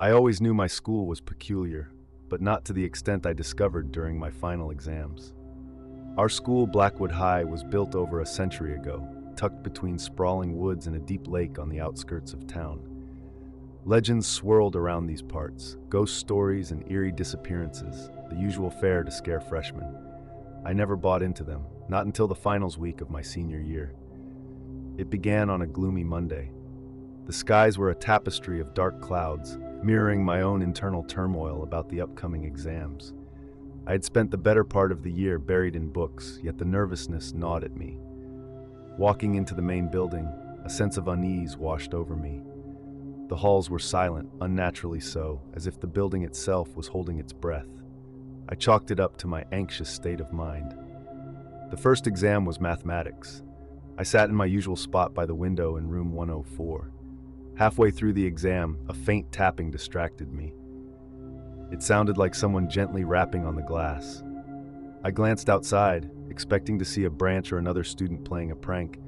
I always knew my school was peculiar, but not to the extent I discovered during my final exams. Our school, Blackwood High, was built over a century ago, tucked between sprawling woods and a deep lake on the outskirts of town. Legends swirled around these parts, ghost stories and eerie disappearances, the usual fare to scare freshmen. I never bought into them, not until the finals week of my senior year. It began on a gloomy Monday. The skies were a tapestry of dark clouds, mirroring my own internal turmoil about the upcoming exams. I had spent the better part of the year buried in books, yet the nervousness gnawed at me. Walking into the main building, a sense of unease washed over me. The halls were silent, unnaturally so, as if the building itself was holding its breath. I chalked it up to my anxious state of mind. The first exam was mathematics. I sat in my usual spot by the window in room 104. Halfway through the exam, a faint tapping distracted me. It sounded like someone gently rapping on the glass. I glanced outside, expecting to see a branch or another student playing a prank,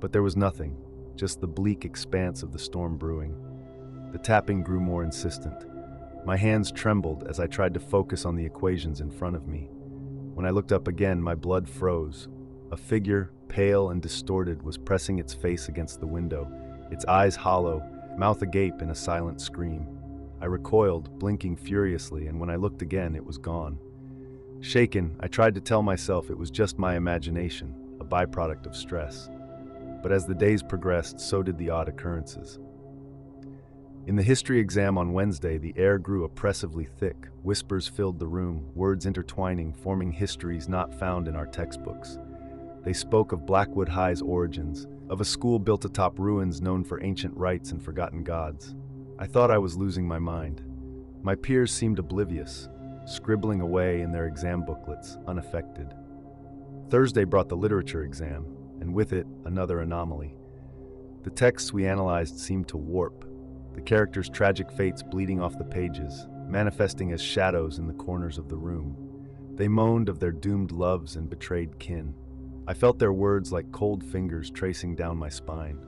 but there was nothing, just the bleak expanse of the storm brewing. The tapping grew more insistent. My hands trembled as I tried to focus on the equations in front of me. When I looked up again, my blood froze. A figure, pale and distorted, was pressing its face against the window, its eyes hollow, mouth agape in a silent scream. I recoiled, blinking furiously, and when I looked again, it was gone. Shaken, I tried to tell myself it was just my imagination, a byproduct of stress. But as the days progressed, so did the odd occurrences. In the history exam on Wednesday, the air grew oppressively thick. Whispers filled the room, words intertwining, forming histories not found in our textbooks. They spoke of Blackwood High's origins, of a school built atop ruins known for ancient rites and forgotten gods. I thought I was losing my mind. My peers seemed oblivious, scribbling away in their exam booklets, unaffected. Thursday brought the literature exam, and with it, another anomaly. The texts we analyzed seemed to warp, the characters' tragic fates bleeding off the pages, manifesting as shadows in the corners of the room. They moaned of their doomed loves and betrayed kin. I felt their words like cold fingers tracing down my spine.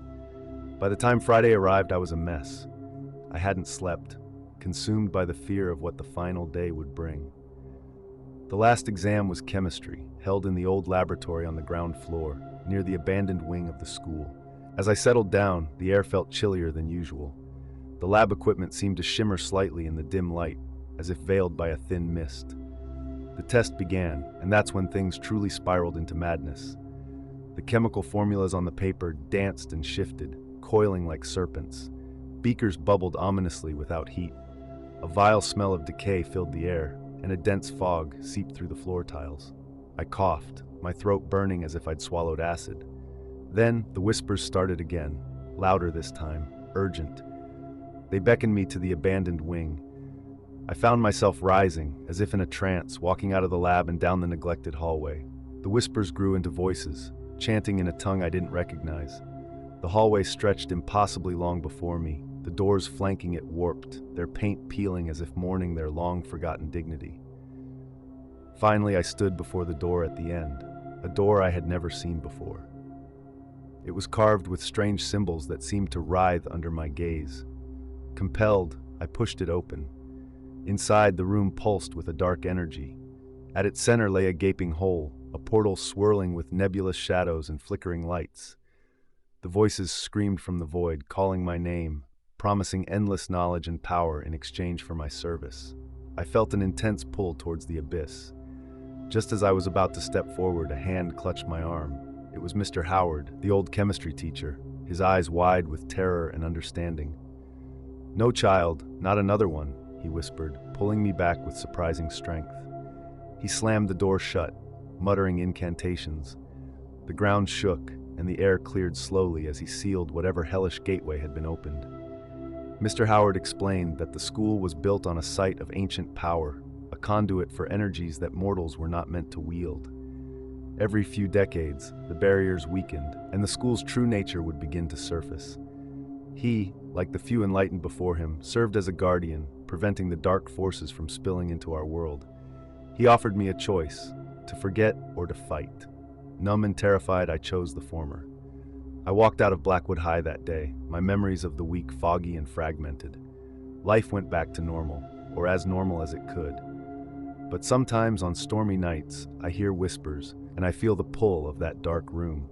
By the time Friday arrived, I was a mess. I hadn't slept, consumed by the fear of what the final day would bring. The last exam was chemistry, held in the old laboratory on the ground floor, near the abandoned wing of the school. As I settled down, the air felt chillier than usual. The lab equipment seemed to shimmer slightly in the dim light, as if veiled by a thin mist. The test began, and that's when things truly spiraled into madness. The chemical formulas on the paper danced and shifted, coiling like serpents. Beakers bubbled ominously without heat. A vile smell of decay filled the air, and a dense fog seeped through the floor tiles. I coughed, my throat burning as if I'd swallowed acid. Then the whispers started again, louder this time, urgent. They beckoned me to the abandoned wing. I found myself rising, as if in a trance, walking out of the lab and down the neglected hallway. The whispers grew into voices, chanting in a tongue I didn't recognize. The hallway stretched impossibly long before me, the doors flanking it warped, their paint peeling as if mourning their long-forgotten dignity. Finally, I stood before the door at the end, a door I had never seen before. It was carved with strange symbols that seemed to writhe under my gaze. Compelled, I pushed it open. Inside, the room pulsed with a dark energy. At its center lay a gaping hole, a portal swirling with nebulous shadows and flickering lights. The voices screamed from the void, calling my name, promising endless knowledge and power in exchange for my service. I felt an intense pull towards the abyss. Just as I was about to step forward, a hand clutched my arm. It was Mr. Howard, the old chemistry teacher, his eyes wide with terror and understanding. "No, child, not another one," he whispered, pulling me back with surprising strength. He slammed the door shut, muttering incantations. The ground shook, and the air cleared slowly as he sealed whatever hellish gateway had been opened. Mr. Howard explained that the school was built on a site of ancient power, a conduit for energies that mortals were not meant to wield. Every few decades, the barriers weakened, and the school's true nature would begin to surface. He, like the few enlightened before him, served as a guardian, preventing the dark forces from spilling into our world. He offered me a choice, to forget or to fight. Numb and terrified, I chose the former. I walked out of Blackwood High that day, my memories of the week foggy and fragmented. Life went back to normal, or as normal as it could. But sometimes on stormy nights, I hear whispers, and I feel the pull of that dark room.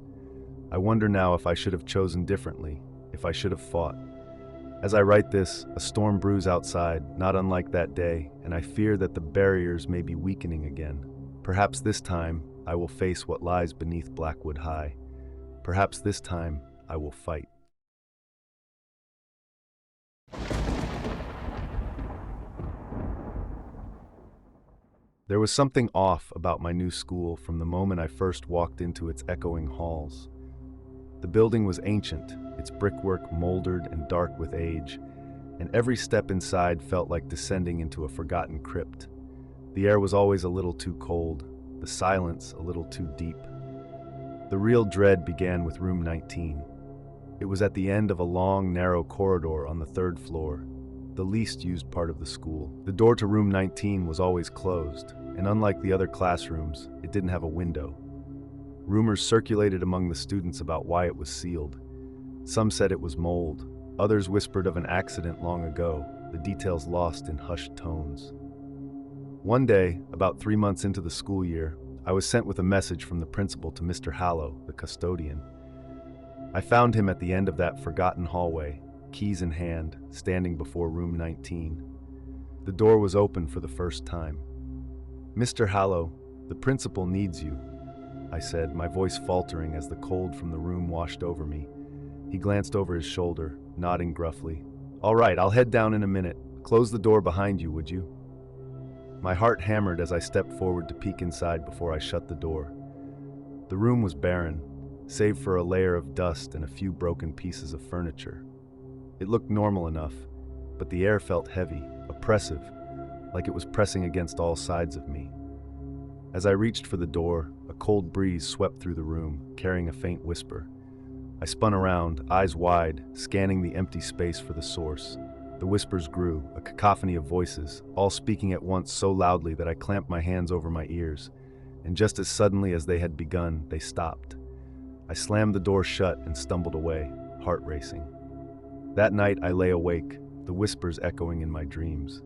I wonder now if I should have chosen differently, if I should have fought. As I write this, a storm brews outside, not unlike that day, and I fear that the barriers may be weakening again. Perhaps this time, I will face what lies beneath Blackwood High. Perhaps this time, I will fight. There was something off about my new school from the moment I first walked into its echoing halls. The building was ancient, its brickwork moldered and dark with age, and every step inside felt like descending into a forgotten crypt. The air was always a little too cold, the silence a little too deep. The real dread began with room 19. It was at the end of a long, narrow corridor on the third floor, the least used part of the school. The door to room 19 was always closed, and unlike the other classrooms, it didn't have a window. Rumors circulated among the students about why it was sealed. Some said it was mold, others whispered of an accident long ago, the details lost in hushed tones. One day, about 3 months into the school year, I was sent with a message from the principal to Mr. Hallow, the custodian. I found him at the end of that forgotten hallway, keys in hand, standing before room 19. The door was open for the first time. "Mr. Hallow, the principal needs you," I said, my voice faltering as the cold from the room washed over me. He glanced over his shoulder, nodding gruffly. "All right, I'll head down in a minute. Close the door behind you, would you?" My heart hammered as I stepped forward to peek inside before I shut the door. The room was barren, save for a layer of dust and a few broken pieces of furniture. It looked normal enough, but the air felt heavy, oppressive, like it was pressing against all sides of me. As I reached for the door, a cold breeze swept through the room, carrying a faint whisper. I spun around, eyes wide, scanning the empty space for the source. The whispers grew, a cacophony of voices, all speaking at once so loudly that I clamped my hands over my ears, and just as suddenly as they had begun, they stopped. I slammed the door shut and stumbled away, heart racing. That night I lay awake, the whispers echoing in my dreams.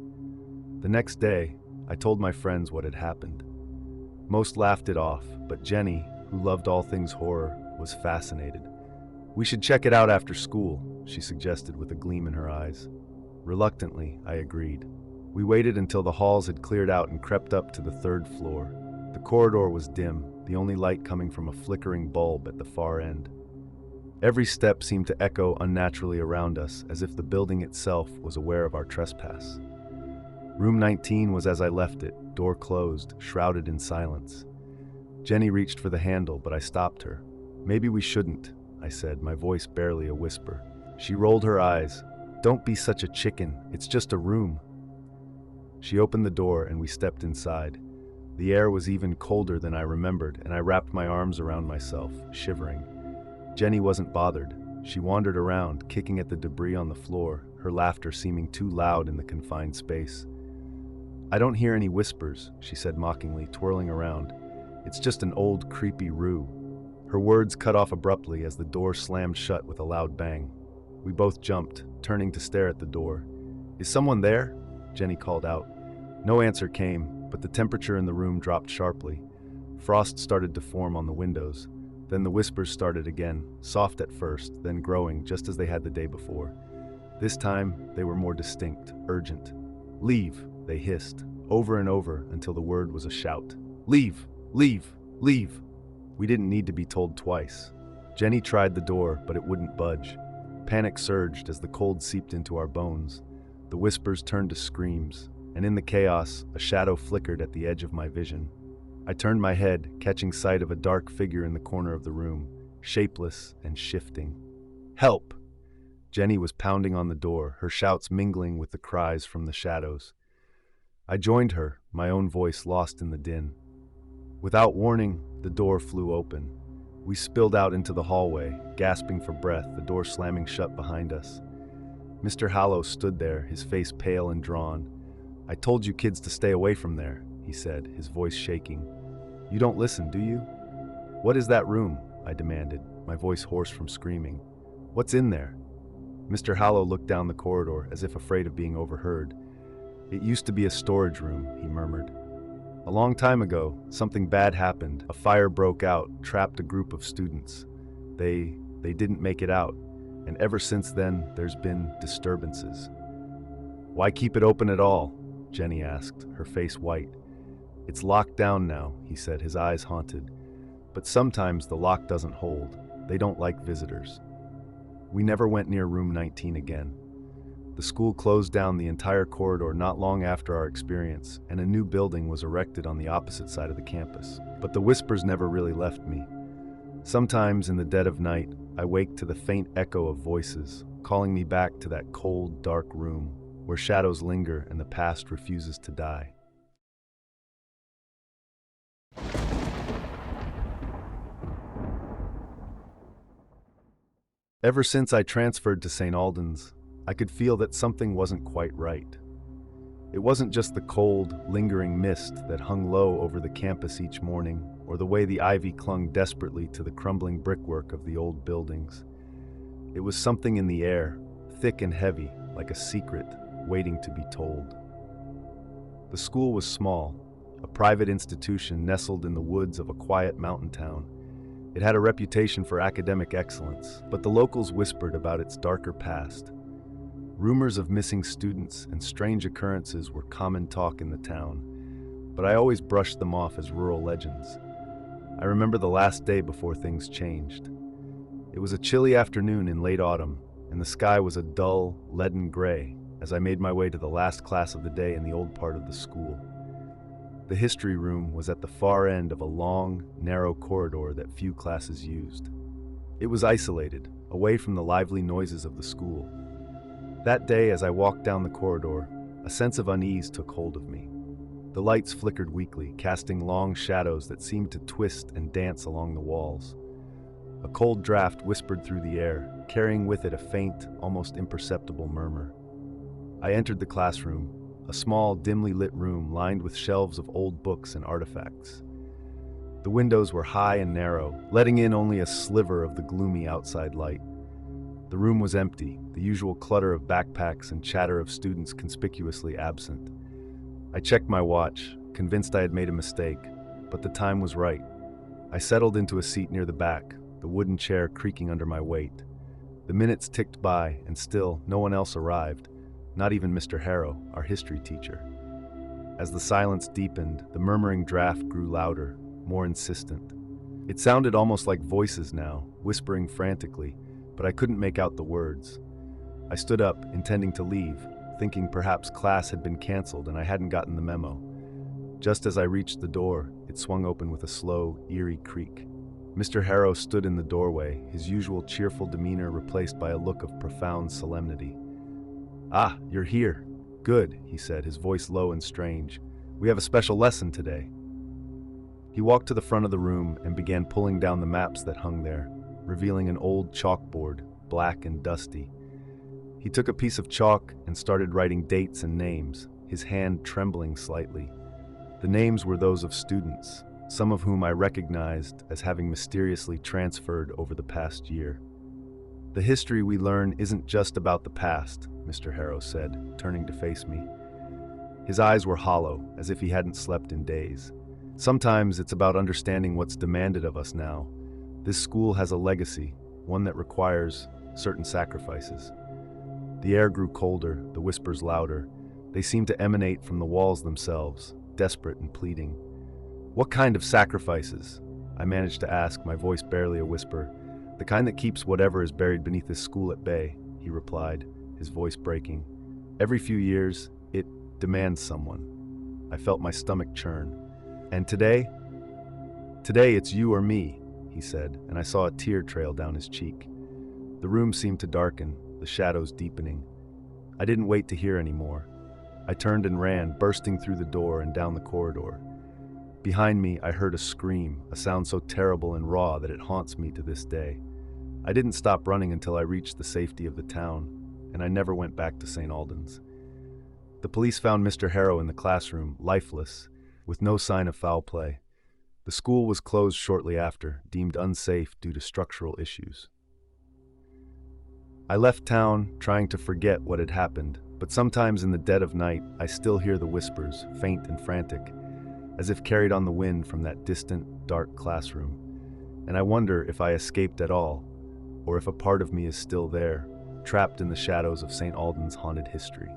The next day, I told my friends what had happened. Most laughed it off, but Jenny, who loved all things horror, was fascinated. "We should check it out after school," she suggested with a gleam in her eyes. Reluctantly, I agreed. We waited until the halls had cleared out and crept up to the third floor. The corridor was dim, the only light coming from a flickering bulb at the far end. Every step seemed to echo unnaturally around us, as if the building itself was aware of our trespass. Room 19 was as I left it, door closed, shrouded in silence. Jenny reached for the handle, but I stopped her. "Maybe we shouldn't," I said, my voice barely a whisper. She rolled her eyes. "Don't be such a chicken, it's just a room." She opened the door and we stepped inside. The air was even colder than I remembered, and I wrapped my arms around myself, shivering. Jenny wasn't bothered. She wandered around, kicking at the debris on the floor, her laughter seeming too loud in the confined space. "I don't hear any whispers," she said mockingly, twirling around. "It's just an old, creepy rue." Her words cut off abruptly as the door slammed shut with a loud bang. We both jumped, turning to stare at the door. "Is someone there?" Jenny called out. No answer came, but the temperature in the room dropped sharply. Frost started to form on the windows. Then the whispers started again, soft at first, then growing just as they had the day before. This time, they were more distinct, urgent. "Leave," they hissed, over and over until the word was a shout. "Leave! Leave! Leave!" We didn't need to be told twice. Jenny tried the door, but it wouldn't budge. Panic surged as the cold seeped into our bones. The whispers turned to screams, and in the chaos, a shadow flickered at the edge of my vision. I turned my head, catching sight of a dark figure in the corner of the room, shapeless and shifting. "Help!" Jenny was pounding on the door, her shouts mingling with the cries from the shadows. I joined her, my own voice lost in the din. Without warning, the door flew open. We spilled out into the hallway, gasping for breath, the door slamming shut behind us. Mr. Hallow stood there, his face pale and drawn. "I told you kids to stay away from there," he said, his voice shaking. "You don't listen, do you?" "What is that room?" I demanded, my voice hoarse from screaming. "What's in there?" Mr. Hallow looked down the corridor as if afraid of being overheard. "It used to be a storage room," he murmured. "A long time ago, something bad happened. A fire broke out, trapped a group of students. They didn't make it out, and ever since then, there's been disturbances." "Why keep it open at all?" Jenny asked, her face white. "It's locked down now," he said, his eyes haunted. "But sometimes the lock doesn't hold. They don't like visitors." We never went near room 19 again. The school closed down the entire corridor not long after our experience, and a new building was erected on the opposite side of the campus. But the whispers never really left me. Sometimes in the dead of night, I wake to the faint echo of voices, calling me back to that cold, dark room where shadows linger and the past refuses to die. Ever since I transferred to St. Albans, I could feel that something wasn't quite right. It wasn't just the cold, lingering mist that hung low over the campus each morning, or the way the ivy clung desperately to the crumbling brickwork of the old buildings. It was something in the air, thick and heavy, like a secret, waiting to be told. The school was small, a private institution nestled in the woods of a quiet mountain town. It had a reputation for academic excellence, but the locals whispered about its darker past. Rumors of missing students and strange occurrences were common talk in the town, but I always brushed them off as rural legends. I remember the last day before things changed. It was a chilly afternoon in late autumn, and the sky was a dull, leaden gray as I made my way to the last class of the day in the old part of the school. The history room was at the far end of a long, narrow corridor that few classes used. It was isolated, away from the lively noises of the school. That day, as I walked down the corridor, a sense of unease took hold of me. The lights flickered weakly, casting long shadows that seemed to twist and dance along the walls. A cold draft whispered through the air, carrying with it a faint, almost imperceptible murmur. I entered the classroom, a small, dimly lit room lined with shelves of old books and artifacts. The windows were high and narrow, letting in only a sliver of the gloomy outside light. The room was empty, the usual clutter of backpacks and chatter of students conspicuously absent. I checked my watch, convinced I had made a mistake, but the time was right. I settled into a seat near the back, the wooden chair creaking under my weight. The minutes ticked by, and still no one else arrived, not even Mr. Harrow, our history teacher. As the silence deepened, the murmuring draft grew louder, more insistent. It sounded almost like voices now, whispering frantically, but I couldn't make out the words. I stood up, intending to leave, thinking perhaps class had been canceled and I hadn't gotten the memo. Just as I reached the door, it swung open with a slow, eerie creak. Mr. Harrow stood in the doorway, his usual cheerful demeanor replaced by a look of profound solemnity. "Ah, you're here. Good," he said, his voice low and strange. "We have a special lesson today." He walked to the front of the room and began pulling down the maps that hung there, revealing an old chalkboard, black and dusty. He took a piece of chalk and started writing dates and names, his hand trembling slightly. The names were those of students, some of whom I recognized as having mysteriously transferred over the past year. "The history we learn isn't just about the past," Mr. Harrow said, turning to face me. His eyes were hollow, as if he hadn't slept in days. "Sometimes it's about understanding what's demanded of us now. This school has a legacy, one that requires certain sacrifices." The air grew colder, the whispers louder. They seemed to emanate from the walls themselves, desperate and pleading. "What kind of sacrifices?" I managed to ask, my voice barely a whisper. "The kind that keeps whatever is buried beneath this school at bay," he replied, his voice breaking. "Every few years, it demands someone." I felt my stomach churn. "And today? Today it's you or me," he said, and I saw a tear trail down his cheek. The room seemed to darken, the shadows deepening. I didn't wait to hear any more. I turned and ran, bursting through the door and down the corridor. Behind me, I heard a scream, a sound so terrible and raw that it haunts me to this day. I didn't stop running until I reached the safety of the town, and I never went back to St. Albans. The police found Mr. Harrow in the classroom, lifeless, with no sign of foul play. The school was closed shortly after, deemed unsafe due to structural issues. I left town, trying to forget what had happened, but sometimes in the dead of night, I still hear the whispers, faint and frantic, as if carried on the wind from that distant, dark classroom. And I wonder if I escaped at all, or if a part of me is still there, trapped in the shadows of St. Alden's haunted history.